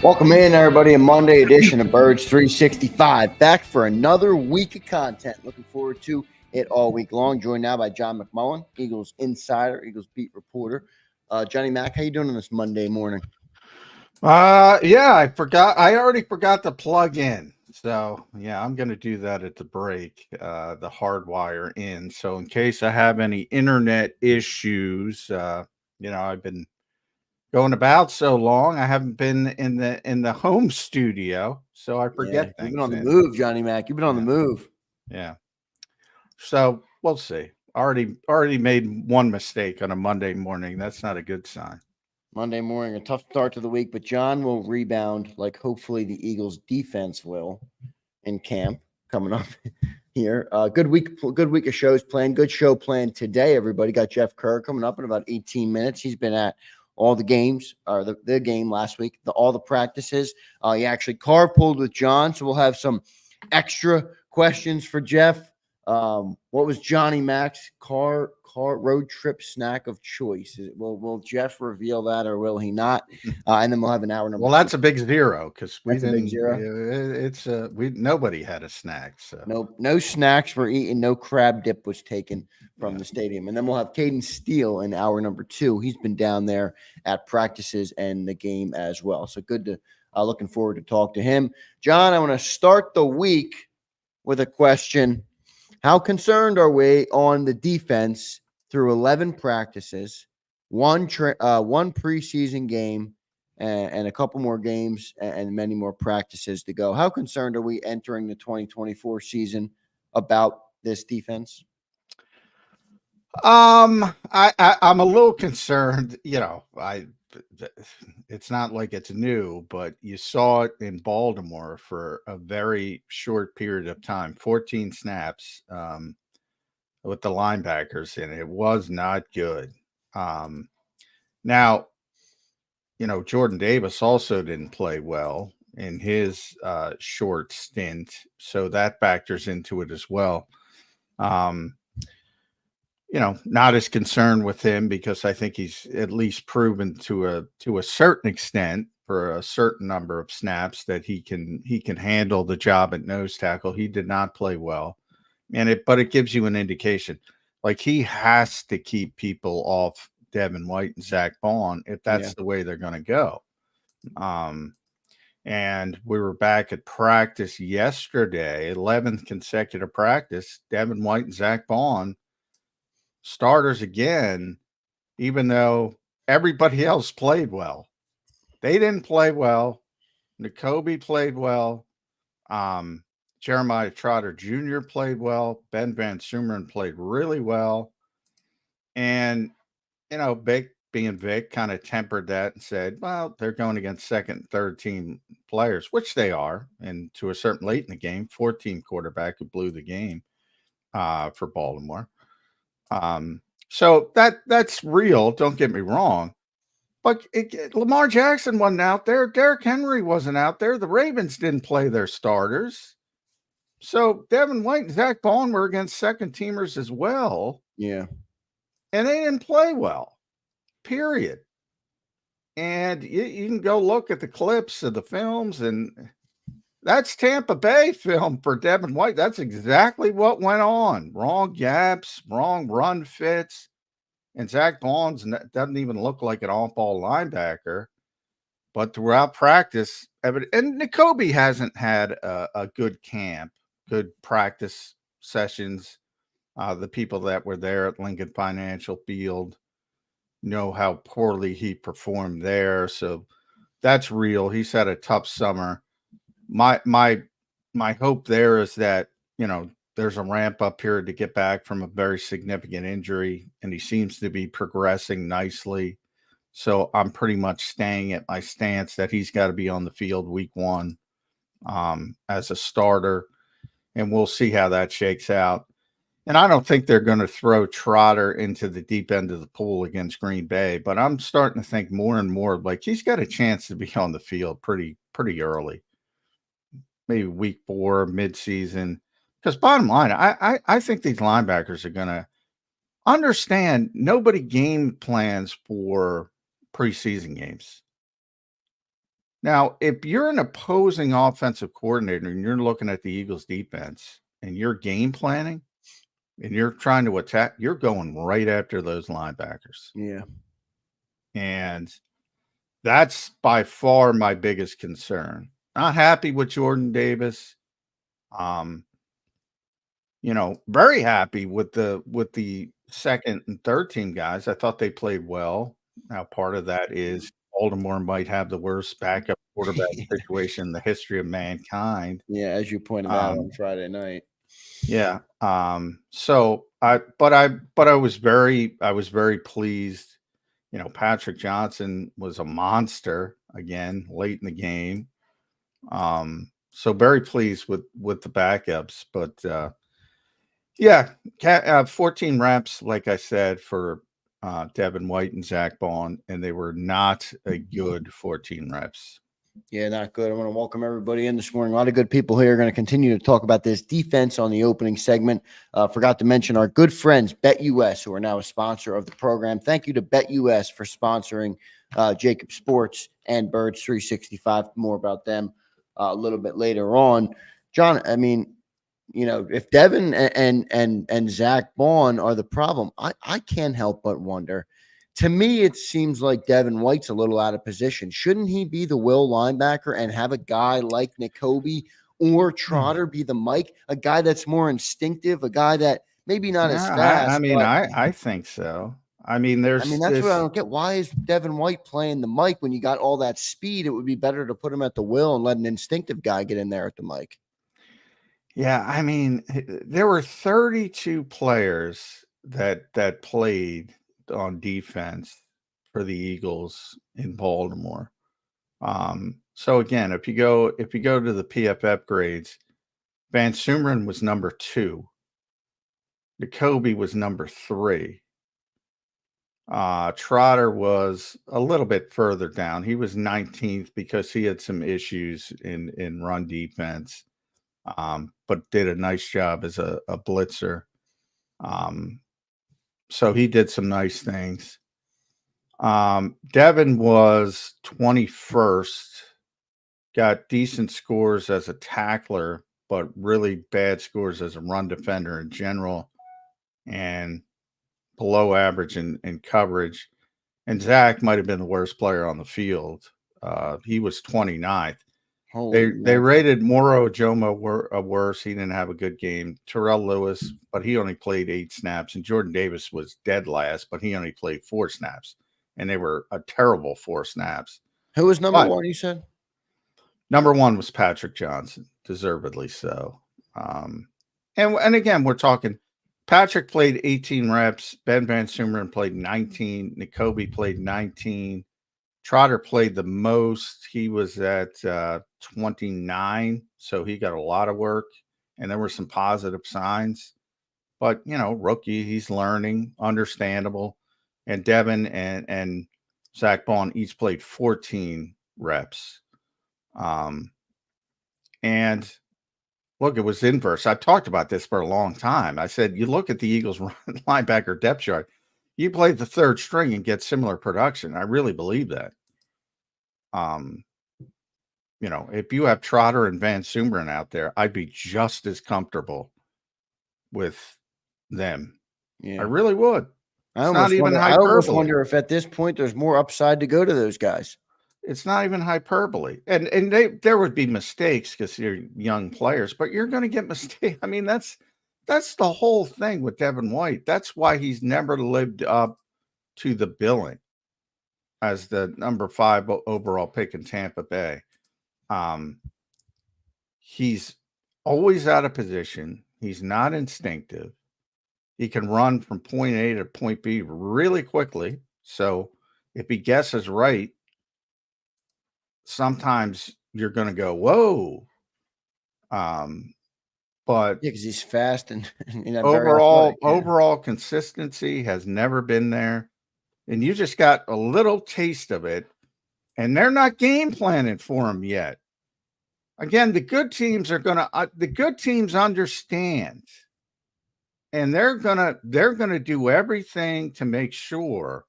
Welcome in, everybody, a Monday edition of Birds 365. Back for another week of content. Looking forward to it all week long. Joined now by John McMullen, Eagles insider, Eagles beat reporter. Johnny Mac, how you doing on this Monday morning? Yeah, I already forgot to plug in. So, yeah, I'm going to do that at the break, the hardwire in. So in case I have any internet issues, I've been going about so long. I haven't been in the home studio, so I forget things. You've been on the move, Johnny Mac. You've been on the move. Yeah. So we'll see. Already made one mistake on a Monday morning. That's not a good sign. Monday morning, a tough start to the week, but John will rebound like hopefully the Eagles defense will in camp coming up here. Good week of shows planned. Good show planned today, everybody. Got Jeff Kerr coming up in about 18 minutes. He's been at all the games, or the game last week, all the practices. He actually carpooled with John, so we'll have some extra questions for Jeff. What was Johnny Mac's car road trip snack of choice? Will Jeff reveal that, or will he not? And then we'll have an hour number. Well, that's a big zero because we That's a didn't. big zero. Nobody had a snack. So no snacks were eaten. No crab dip was taken from the stadium. And then we'll have Caden Steele in hour number 2. He's been down there at practices and the game as well. So good to looking forward to talk to him. John, I want to start the week with a question. How concerned are we on the defense through 11 practices, one preseason game, and a couple more games and many more practices to go? How concerned are we entering the 2024 season about this defense? I'm a little concerned. It's not like it's new, but you saw it in Baltimore for a very short period of time, 14 snaps with the linebackers in it. It was not good. Now, Jordan Davis also didn't play well in his short stint, so that factors into it as well. Not as concerned with him because I think he's at least proven to a certain extent for a certain number of snaps that he can handle the job at nose tackle. He did not play well, but it gives you an indication. Like, he has to keep people off Devin White and Zach Bond if that's the way they're going to go. And we were back at practice yesterday, 11th consecutive practice. Devin White and Zach Bond starters again, even though everybody else played well. They didn't play well. Jakobi played well. Jeremiah Trotter Jr. played well. Ben Van Sumeren played really well. And, Vic, being Vic, kind of tempered that and said, well, they're going against second and third team players, which they are. And to a certain late in the game, 14 quarterback who blew the game for Baltimore. So that's real. Don't get me wrong, but Lamar Jackson wasn't out there. Derrick Henry wasn't out there. The Ravens didn't play their starters. So Devin White and Zach Bond were against second teamers as well. Yeah. And they didn't play well, period. And you can go look at the clips of the films, and that's Tampa Bay film for Devin White. That's exactly what went on. Wrong gaps, wrong run fits. And Zach Bond doesn't even look like an off-ball linebacker. But throughout practice, and Jakobi hasn't had a good camp, good practice sessions. The people that were there at Lincoln Financial Field know how poorly he performed there. So that's real. He's had a tough summer. My hope there is that, there's a ramp up period to get back from a very significant injury, and he seems to be progressing nicely. So I'm pretty much staying at my stance that he's got to be on the field week 1 as a starter, and we'll see how that shakes out. And I don't think they're going to throw Trotter into the deep end of the pool against Green Bay, but I'm starting to think more and more like he's got a chance to be on the field pretty early. Maybe week 4, midseason. Because bottom line, I think these linebackers are going to understand nobody game plans for preseason games. Now, if you're an opposing offensive coordinator and you're looking at the Eagles defense and you're game planning and you're trying to attack, you're going right after those linebackers. Yeah. And that's by far my biggest concern. Not happy with Jordan Davis. Very happy with the second and third team guys. I thought they played well. Now, part of that is Baltimore might have the worst backup quarterback situation in the history of mankind. Yeah, as you pointed out on Friday night. Yeah. So I was very pleased. Patrick Johnson was a monster again late in the game. So very pleased with the backups, but yeah, 14 reps, like I said, for Devin White and Zach Bond, and they were not a good 14 reps. Yeah, not good. I want to welcome everybody in this morning. A lot of good people here are going to continue to talk about this defense on the opening segment. Forgot to mention our good friends, BetUS, who are now a sponsor of the program. Thank you to BetUS for sponsoring JAKIB Sports and Birds 365. More about them a little bit later on. John, I mean, if Devin and Zach Bond are the problem, I can't help but wonder. To me, it seems like Devin White's a little out of position. Shouldn't he be the will linebacker and have a guy like Nakobe or Trotter be the Mike, a guy that's more instinctive, a guy that maybe not as fast? I think so. That's what I don't get. Why is Devin White playing the Mike when you got all that speed? It would be better to put him at the will and let an instinctive guy get in there at the Mike. Yeah, there were 32 players that played on defense for the Eagles in Baltimore. So again, if you go to the PFF grades, Van Sumeren was number 2. Nakobe was number 3. Trotter was a little bit further down. He was 19th because he had some issues in run defense. But did a nice job as a blitzer. So he did some nice things. Devin was 21st, got decent scores as a tackler, but really bad scores as a run defender in general, and below average in coverage. And Zach might have been the worst player on the field. He was 29th. They rated Moro Ojomo worse. He didn't have a good game. Terrell Lewis, but he only played 8 snaps. And Jordan Davis was dead last, but he only played 4 snaps. And they were a terrible 4 snaps. Who was number 1, you said? Number 1 was Patrick Johnson, deservedly so. And again, we're talking Patrick played 18 reps. Ben Van Sumeren played 19. Nakobe played 19. Trotter played the most. He was at 29, so he got a lot of work, and there were some positive signs. But, rookie, he's learning, understandable. And Devin and Zach Bond each played 14 reps. And look, it was inverse. I've talked about this for a long time. I said, you look at the Eagles linebacker depth chart, you play the third string and get similar production. I really believe that. If you have Trotter and Van Sumeren out there, I'd be just as comfortable with them. Yeah. I really would. I almost wonder if at this point there's more upside to go to those guys. It's not even hyperbole. And there would be mistakes because you're young players, but you're going to get mistakes. That's the whole thing with Devin White. That's why he's never lived up to the billing as the number 5 overall pick in Tampa Bay. He's always out of position. He's not instinctive. He can run from point A to point B really quickly. So if he guesses right, sometimes you're going to go, whoa. But yeah, because he's fast and overall consistency has never been there. And you just got a little taste of it, and they're not game planning for him yet. Again, the good teams understand, and they're gonna do everything to make sure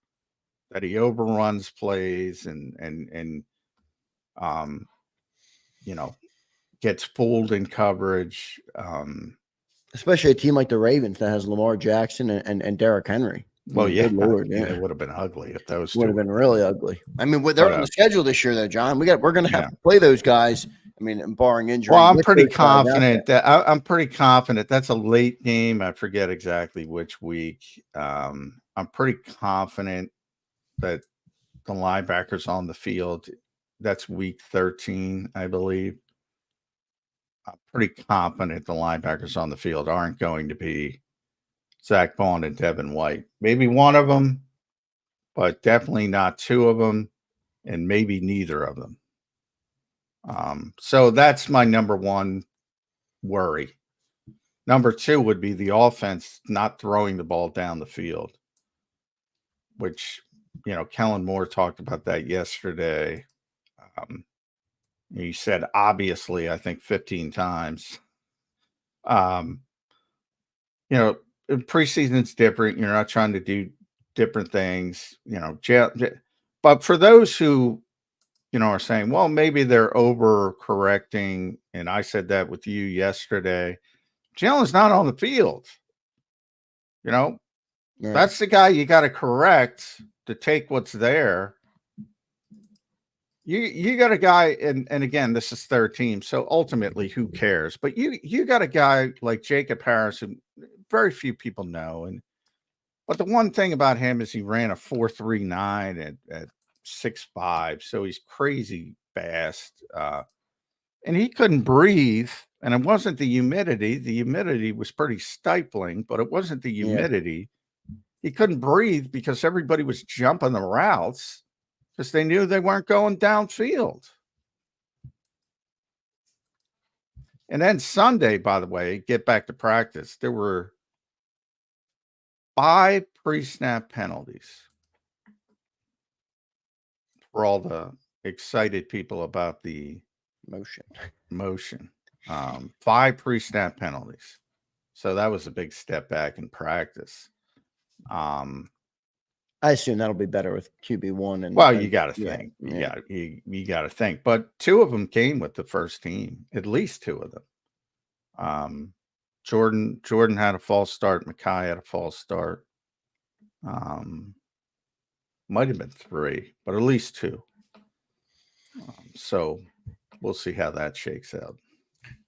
that he overruns plays and you know, gets fooled in coverage. Especially a team like the Ravens that has Lamar Jackson and Derrick Henry. Well, yeah, good Lord, I mean, yeah. it would have been ugly if those Would two have been really ugly. I mean, they're on the schedule this year, though, John. We're going to have to play those guys. I mean, barring injury. Well, I'm pretty confident that I'm pretty confident that's a late game. I forget exactly which week. I'm pretty confident that the linebackers on the field. That's week 13, I believe. I'm pretty confident the linebackers on the field aren't going to be Zach Bond and Devin White. Maybe one of them, but definitely not two of them, and maybe neither of them. So that's my number one worry. Number two would be the offense not throwing the ball down the field, which, Kellen Moore talked about that yesterday. He said, obviously, I think 15 times. Preseason's different. You're not trying to do different things, but for those who, are saying, well, maybe they're overcorrecting. And I said that with you yesterday. Jalen's not on the field. Right. That's the guy you got to correct to take what's there. You got a guy, and again, this is third team, so ultimately, who cares? But you got a guy like Jacob Harris, who very few people know, but the one thing about him is he ran a 4.39 at 6'5", so he's crazy fast, and he couldn't breathe. And it wasn't the humidity. The humidity was pretty stifling, but it wasn't the humidity. Yeah. He couldn't breathe because everybody was jumping the routes because they knew they weren't going downfield. And then Sunday, by the way, get back to practice, there were 5 pre-snap penalties for all the excited people about the motion. 5 pre-snap penalties. So that was a big step back in practice. I assume that'll be better with QB1. Well, you got to think. You got to think. But 2 of them came with the first team. At least 2 of them. Jordan had a false start. Mekhi had a false start. Might have been 3, but at least 2. So we'll see how that shakes out.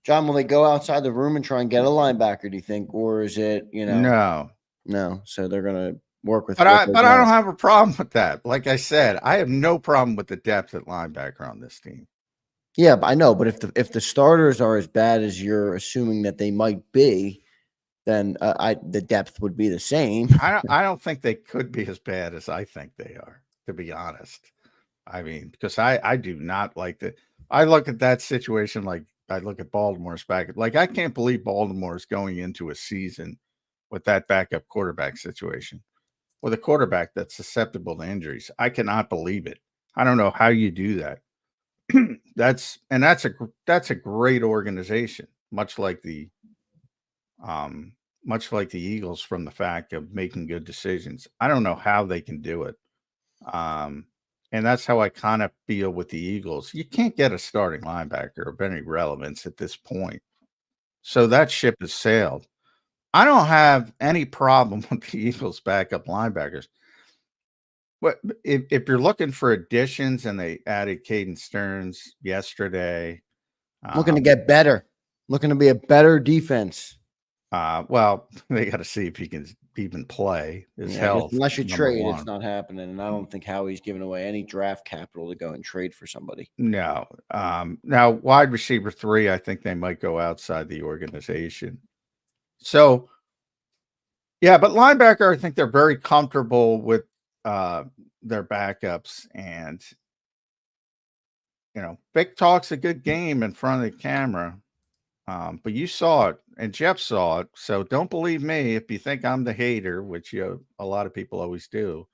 John, will they go outside the room and try and get a linebacker, do you think? Or is it, No. So they're going to work with. But I don't have a problem with that. Like I said, I have no problem with the depth at linebacker on this team. Yeah, but I know. But if the starters are as bad as you're assuming that they might be, then the depth would be the same. I don't think they could be as bad as I think they are, to be honest. I mean, because I do not like that. I look at that situation like I look at Baltimore's backup. Like, I can't believe Baltimore is going into a season with that backup quarterback situation, with a quarterback that's susceptible to injuries. I cannot believe it. I don't know how you do that. That's a great organization, much like the Eagles, from the fact of making good decisions. I don't know how they can do it. And that's how I kind of feel with the Eagles. You can't get a starting linebacker of any relevance at this point. So that ship has sailed. I don't have any problem with the Eagles' backup linebackers. But if you're looking for additions, and they added Caden Stearns yesterday. Looking to get better. Looking to be a better defense. Well, they got to see if he can even play. His health. Unless you trade, it's not happening. And I don't think Howie's giving away any draft capital to go and trade for somebody. No. Now, wide receiver 3, I think they might go outside the organization. So, yeah, but linebacker, I think they're very comfortable with their backups. And, Vic talks a good game in front of the camera. But you saw it, and Jeff saw it. So don't believe me if you think I'm the hater, which a lot of people always do.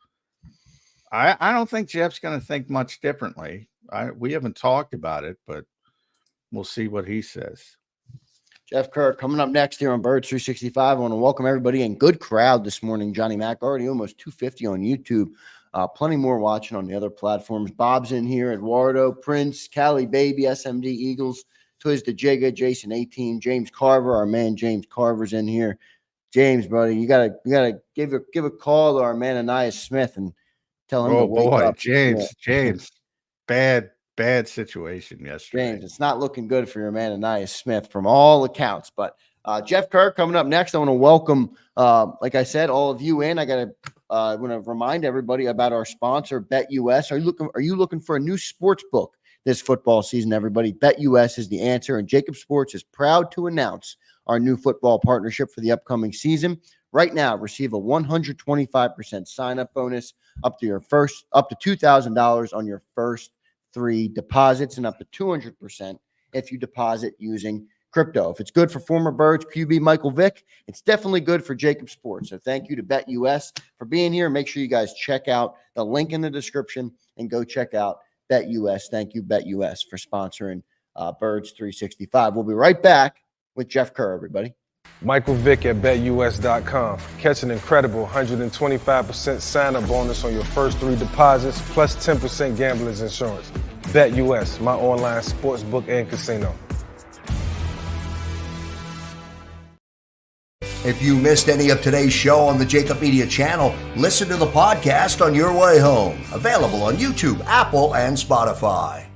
I don't think Jeff's going to think much differently. We haven't talked about it, but we'll see what he says. Jeff Kirk coming up next here on Birds 365. I want to welcome everybody in. Good crowd this morning. Johnny Mac already almost 250 on YouTube. Plenty more watching on the other platforms. Bob's in here, Eduardo, Prince, Cali Baby, SMD Eagles, Twiz the Jigga, Jason 18, James Carver, our man James Carver's in here. James, buddy, you gotta give a call to our man Ananias Smith and tell him to wake up. James, bad situation yesterday. James, it's not looking good for your man Ananias Smith from all accounts. But Jeff Kerr coming up next. I want to welcome, like I said, all of you in. I want to remind everybody about our sponsor, BetUS. Are you looking for a new sports book this football season? Everybody, BetUS is the answer, and JAKIB Sports is proud to announce our new football partnership for the upcoming season. Right now, receive a 125% sign-up bonus up to $2,000 on your first 3 deposits, and up to 200% if you deposit using crypto. If it's good for former Birds QB Michael Vick, it's definitely good for JAKIB Sports. So thank you to BetUS for being here. Make sure you guys check out the link in the description and go check out BetUS. Thank you, BetUS, for sponsoring Birds 365. We'll be right back with Jeff Kerr, everybody. Michael Vick at BetUS.com. Catch an incredible 125% sign-up bonus on your first 3 deposits, plus 10% gambler's insurance. BetUS, my online sports book and casino. If you missed any of today's show on the JAKIB Media channel, listen to the podcast on your way home. Available on YouTube, Apple, and Spotify.